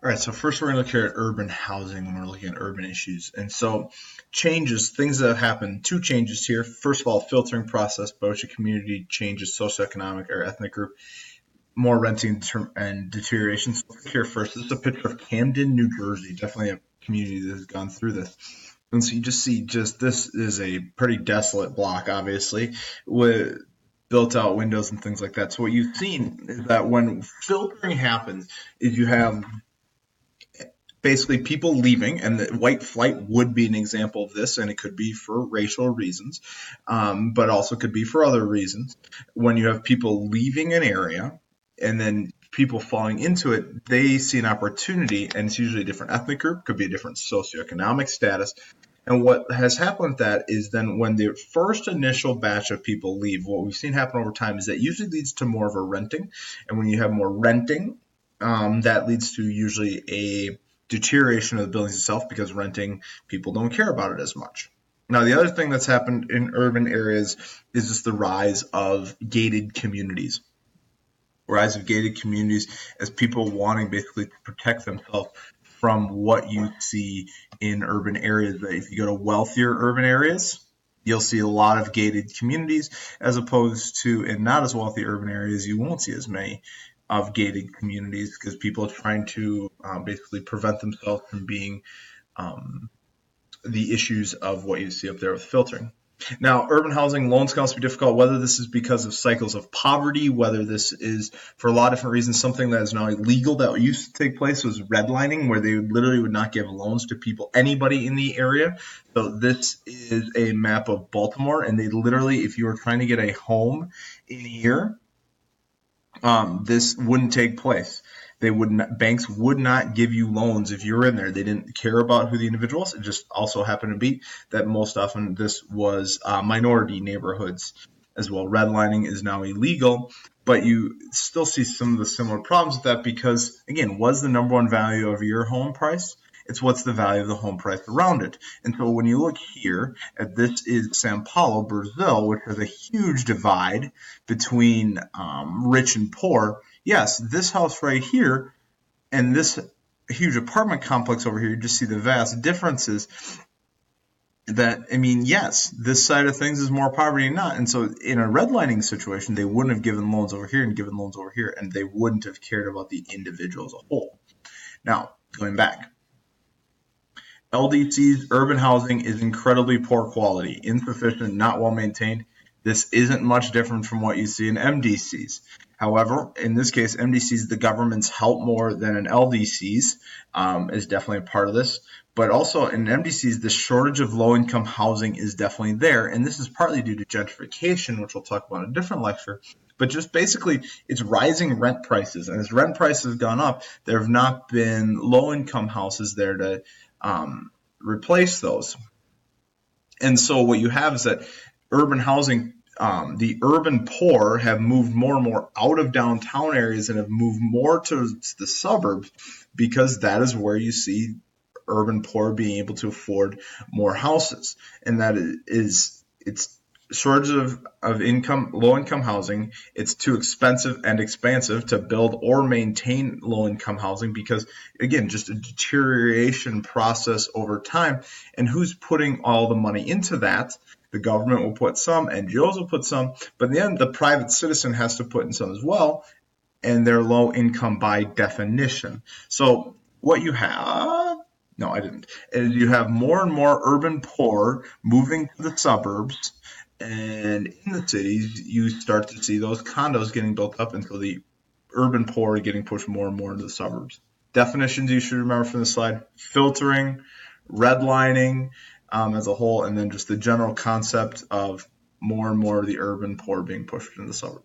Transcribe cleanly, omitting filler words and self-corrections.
All right, so first we're going to look at urban housing when we're looking at urban issues. And so changes, things that have happened, two changes here. First of all, filtering process by which a community changes socioeconomic or ethnic group, more renting and deterioration. So let's look here first. This is a picture of Camden, New Jersey, definitely a community that has gone through this. And so you just see this is a pretty desolate block, obviously, with built out windows and things like that. So what you've seen is that when filtering happens, is you have basically people leaving, and the white flight would be an example of this, and it could be for racial reasons, but also could be for other reasons. When you have people leaving an area and then people falling into it, they see an opportunity, and it's usually a different ethnic group, could be a different socioeconomic status. And what has happened with that is then when the first initial batch of people leave, what we've seen happen over time is that usually leads to more of a renting. And when you have more renting, that leads to usually a deterioration of the buildings itself because renting, people don't care about it as much. Now, the other thing that's happened in urban areas is just the rise of gated communities. Rise of gated communities as people wanting basically to protect themselves from what you see in urban areas. If you go to wealthier urban areas, you'll see a lot of gated communities, as opposed to in not as wealthy urban areas, you won't see as many of gated communities because people are trying to basically prevent themselves from being the issues of what you see up there with filtering. Now, urban housing loans can also be difficult, whether this is because of cycles of poverty, whether this is for a lot of different reasons. Something that is now illegal that used to take place was redlining, where they literally would not give loans to people, anybody in the area. So this is a map of Baltimore, and they literally, if you were trying to get a home in here, this wouldn't take place. Banks would not give you loans if you were in there. They didn't care about who the individual was. It just also happened to be that most often this was minority neighborhoods as well. Redlining is now illegal, but you still see some of the similar problems with that because, again, what's the number one value of your home price? It's what's the value of the home price around it. And so when you look here at this is Sao Paulo, Brazil, which has a huge divide between rich and poor. Yes, this house right here and this huge apartment complex over here, you just see the vast differences that, I mean, yes, this side of things is more poverty than not. And so in a redlining situation, they wouldn't have given loans over here and given loans over here, and they wouldn't have cared about the individual as a whole. Now, going back. LDCs, urban housing, is incredibly poor quality, insufficient, not well maintained. This isn't much different from what you see in MDCs. However, in this case, MDCs, the government's help more than in LDCs is definitely a part of this. But also in MDCs, the shortage of low-income housing is definitely there. And this is partly due to gentrification, which we'll talk about in a different lecture. But just basically, it's rising rent prices. And as rent prices have gone up, there have not been low-income houses there to replace those. And so what you have is that urban housing, the urban poor have moved more and more out of downtown areas and have moved more to the suburbs because that is where you see urban poor being able to afford more houses. And that is, it's shortage of income, low income housing. It's too expensive and expansive to build or maintain low income housing because, again, just a deterioration process over time. And who's putting all the money into that? The government will put some, NGOs will put some, but in the end, the private citizen has to put in some as well, and they're low income by definition. So what you have, no, I didn't, is you have more and more urban poor moving to the suburbs, and in the cities, you start to see those condos getting built up until the urban poor are getting pushed more and more into the suburbs. Definitions you should remember from the slide: filtering, redlining as a whole, and then just the general concept of more and more of the urban poor being pushed into the suburbs.